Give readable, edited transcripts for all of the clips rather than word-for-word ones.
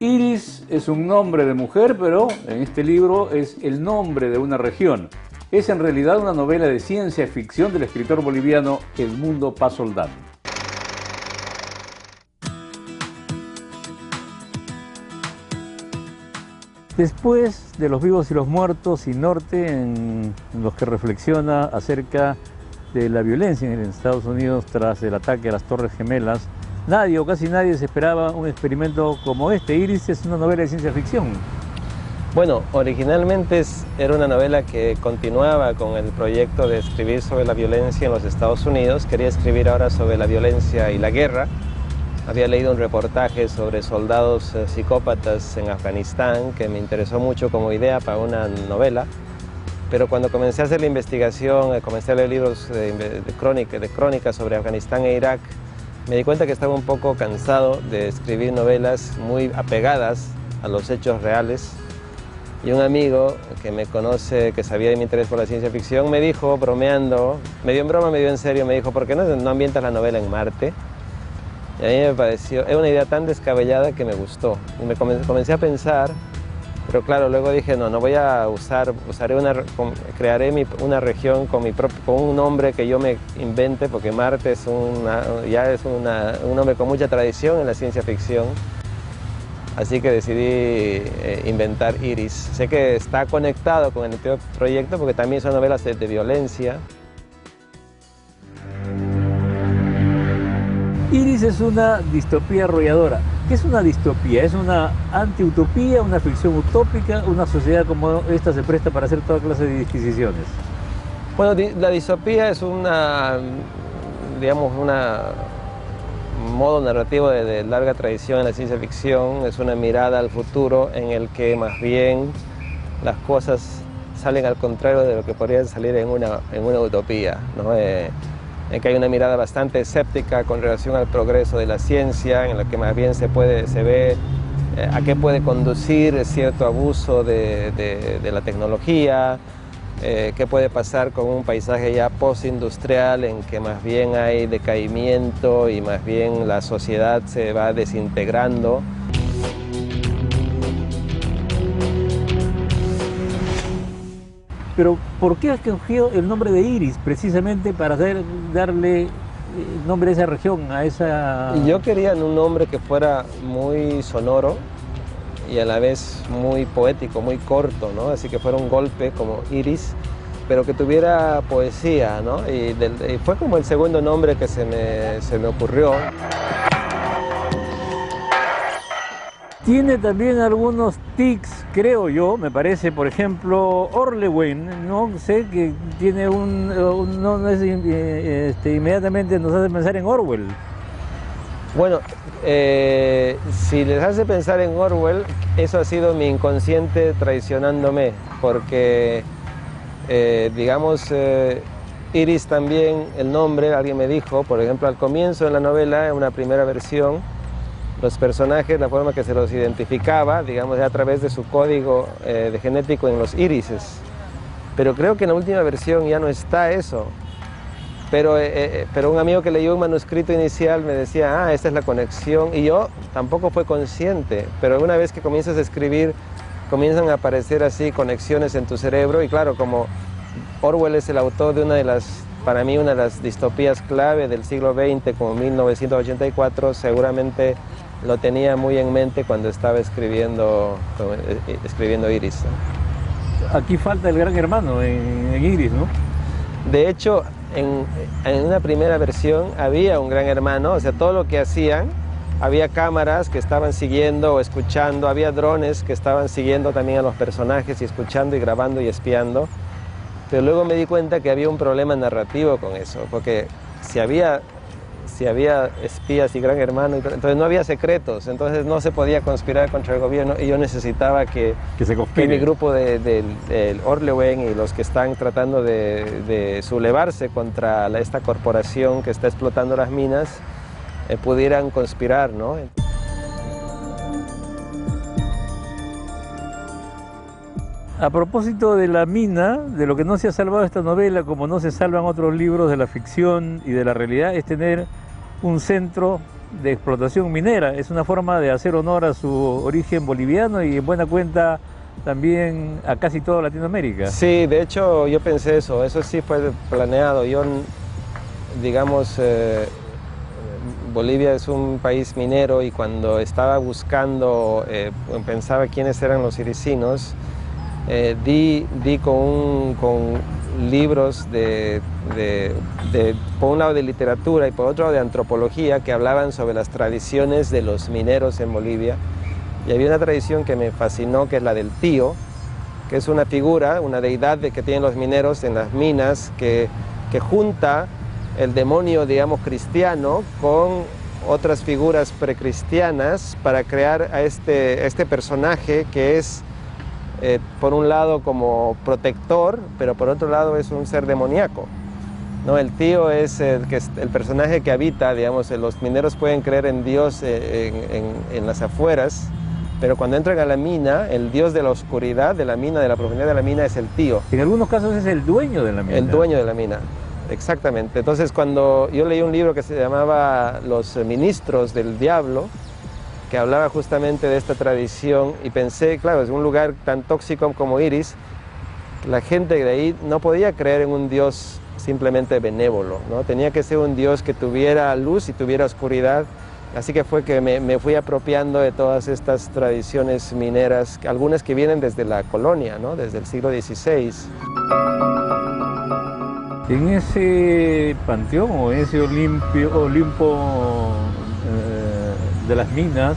Iris es un nombre de mujer, pero en este libro es el nombre de una región. Es en realidad una novela de ciencia ficción del escritor boliviano Edmundo Paz Soldán. Después de Los vivos y los muertos y Norte, en los que reflexiona acerca de la violencia en Estados Unidos tras el ataque a las Torres Gemelas, nadie o casi nadie se esperaba un experimento como este. Iris es una novela de ciencia ficción. Bueno, originalmente era una novela que continuaba con el proyecto de escribir sobre la violencia en los Estados Unidos. Quería escribir ahora sobre la violencia y la guerra. Había leído un reportaje sobre soldados psicópatas en Afganistán que me interesó mucho como idea para una novela, pero cuando comencé a hacer la investigación, comencé a leer libros de crónicas sobre Afganistán e Irak, me di cuenta que estaba un poco cansado de escribir novelas muy apegadas a los hechos reales. Y un amigo que me conoce, que sabía de mi interés por la ciencia ficción, me dijo, bromeando, medio en broma, medio en serio, me dijo, ¿por qué no ambientas la novela en Marte? Y a mí me pareció, es una idea tan descabellada que me gustó. Y me comencé a pensar, pero claro, luego dije, no voy a crearé una región con un nombre que yo me invente, porque Marte es un nombre con mucha tradición en la ciencia ficción. Así que decidí inventar Iris. Sé que está conectado con el anterior proyecto porque también son novelas de violencia. Iris es una distopía arrolladora. ¿Qué es una distopía? ¿Es una antiutopía, una ficción utópica? ¿Una sociedad como esta se presta para hacer toda clase de disquisiciones? Bueno, la distopía es un modo narrativo de larga tradición en la ciencia ficción. Es una mirada al futuro en el que más bien las cosas salen al contrario de lo que podrían salir en una utopía, ¿no? En que hay una mirada bastante escéptica con relación al progreso de la ciencia, en la que más bien se ve a qué puede conducir cierto abuso de la tecnología, qué puede pasar con un paisaje ya postindustrial en que más bien hay decaimiento y más bien la sociedad se va desintegrando. Pero ¿por qué has escogido el nombre de Iris precisamente para darle nombre a esa región, a esa...? Yo quería un nombre que fuera muy sonoro y a la vez muy poético, muy corto, ¿no? Así que fuera un golpe como Iris, pero que tuviera poesía, ¿no? Y fue como el segundo nombre que se me ocurrió. Tiene también algunos tics, creo yo, me parece, por ejemplo, Orlewen, ¿no? Sé que tiene inmediatamente nos hace pensar en Orwell. Bueno, si les hace pensar en Orwell, eso ha sido mi inconsciente traicionándome, porque, Iris también, el nombre, alguien me dijo, por ejemplo, al comienzo de la novela, en una primera versión, los personajes, la forma que se los identificaba, digamos, era a través de su código genético en los irises. Pero creo que en la última versión ya no está eso. Pero un amigo que leyó un manuscrito inicial me decía, esta es la conexión, y yo tampoco fue consciente, pero una vez que comienzas a escribir, comienzan a aparecer así conexiones en tu cerebro, y claro, como Orwell es el autor de para mí una de las distopías clave del siglo XX, como 1984, seguramente lo tenía muy en mente cuando estaba escribiendo Iris. Aquí falta el gran hermano en Iris, ¿no? De hecho, en una primera versión había un gran hermano, o sea, todo lo que hacían, había cámaras que estaban siguiendo o escuchando, había drones que estaban siguiendo también a los personajes y escuchando y grabando y espiando. Pero luego me di cuenta que había un problema narrativo con eso, porque si había espías y gran hermano, entonces no había secretos, entonces no se podía conspirar contra el gobierno, y yo necesitaba que mi grupo del Orlewen y los que están tratando de sublevarse contra esta corporación que está explotando las minas pudieran conspirar, ¿no? A propósito de la mina, de lo que no se ha salvado esta novela, como no se salvan otros libros de la ficción y de la realidad, es tener un centro de explotación minera, es una forma de hacer honor a su origen boliviano y en buena cuenta también a casi toda Latinoamérica. Sí, de hecho yo pensé eso sí fue planeado. Yo, digamos, Bolivia es un país minero y cuando estaba buscando, pensaba quiénes eran los iricinos, di con libros por un lado de literatura y por otro lado de antropología que hablaban sobre las tradiciones de los mineros en Bolivia. Y había una tradición que me fascinó, que es la del tío, que es una figura, una deidad que tienen los mineros en las minas, que junta el demonio, digamos, cristiano con otras figuras precristianas para crear a este personaje que es, por un lado, como protector, pero por otro lado es un ser demoníaco, ¿no? El tío es el personaje que habita, digamos, los mineros pueden creer en Dios en las afueras, pero cuando entran a la mina, el dios de la oscuridad, de la mina, de la profundidad de la mina, es el tío. En algunos casos es el dueño de la mina. El dueño de la mina, exactamente. Entonces, cuando yo leí un libro que se llamaba Los ministros del diablo, que hablaba justamente de esta tradición, y pensé, claro, es un lugar tan tóxico como Iris, la gente de ahí no podía creer en un dios simplemente benévolo, ¿no? Tenía que ser un dios que tuviera luz y tuviera oscuridad. Así que fue que me fui apropiando de todas estas tradiciones mineras, algunas que vienen desde la colonia, ¿no? Desde el siglo XVI. En ese panteón o ese Olimpo de las minas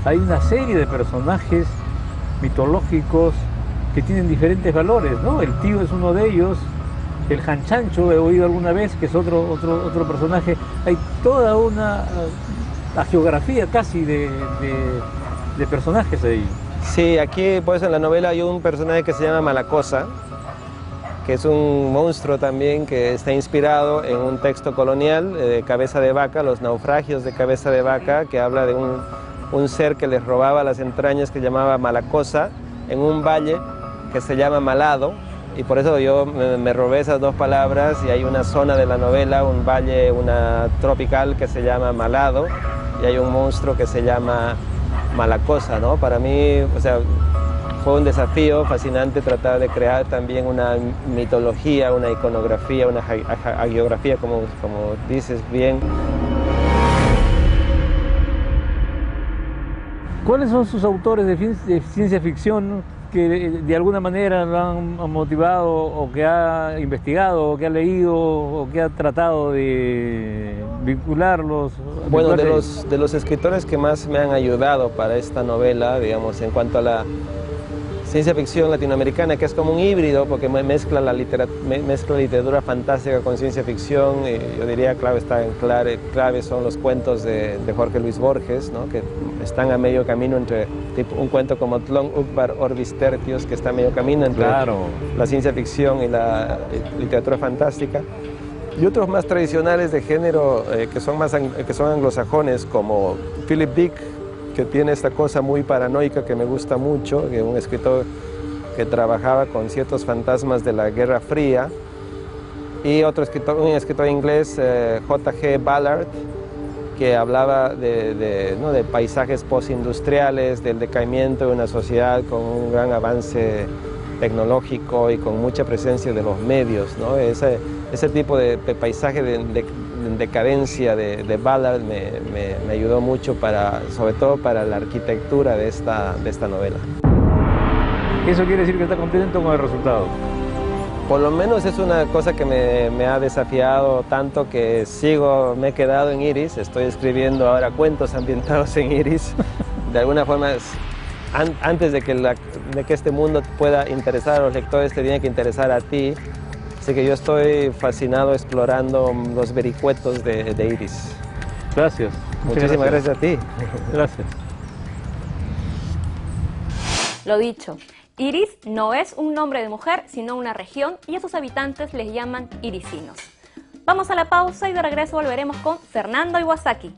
hay una serie de personajes mitológicos que tienen diferentes valores, ¿no? El tío es uno de ellos, el Janchancho he oído alguna vez, que es otro personaje. Hay toda una geografía casi de personajes ahí. Sí, aquí pues en la novela hay un personaje que se llama Malacosa, que es un monstruo también que está inspirado en un texto colonial de Cabeza de Vaca, los naufragios de Cabeza de Vaca, que habla de un ser que les robaba las entrañas que llamaba Malacosa en un valle que se llama Malado, y por eso yo me robé esas dos palabras, y hay una zona de la novela, un valle, una tropical que se llama Malado, y hay un monstruo que se llama Malacosa, ¿no? Para mí, o sea, fue un desafío fascinante tratar de crear también una mitología, una iconografía, una hagiografía, como dices bien. ¿Cuáles son sus autores de ciencia ficción que de alguna manera lo han motivado, o que ha investigado, o que ha leído, o que ha tratado de vincularlos? Bueno, de los escritores que más me han ayudado para esta novela, digamos, en cuanto a la ciencia ficción latinoamericana, que es como un híbrido, porque mezcla literatura fantástica con ciencia ficción, y yo diría clave son los cuentos de Jorge Luis Borges, ¿no? Que están a medio camino entre un cuento como Tlön Uqbar Orbis Tertius, que está a medio camino entre la ciencia ficción y la literatura fantástica, y otros más tradicionales de género que son anglosajones, como Philip Dick, que tiene esta cosa muy paranoica que me gusta mucho, que es un escritor que trabajaba con ciertos fantasmas de la Guerra Fría, y un escritor inglés, J.G. Ballard, que hablaba de paisajes postindustriales, del decaimiento de una sociedad con un gran avance tecnológico y con mucha presencia de los medios, ¿no? Ese tipo de paisaje de decadencia de Ballard me ayudó mucho, sobre todo para la arquitectura de esta novela. ¿Eso quiere decir que está contento con el resultado? Por lo menos es una cosa que me ha desafiado tanto que me he quedado en Iris. Estoy escribiendo ahora cuentos ambientados en Iris. De alguna forma, antes de que este mundo pueda interesar a los lectores, te tiene que interesar a ti. Así que yo estoy fascinado explorando los vericuetos de Iris. Gracias. Muchísimas gracias a ti. Gracias. Lo dicho, Iris no es un nombre de mujer, sino una región, y a sus habitantes les llaman irisinos. Vamos a la pausa y de regreso volveremos con Fernando Iwasaki.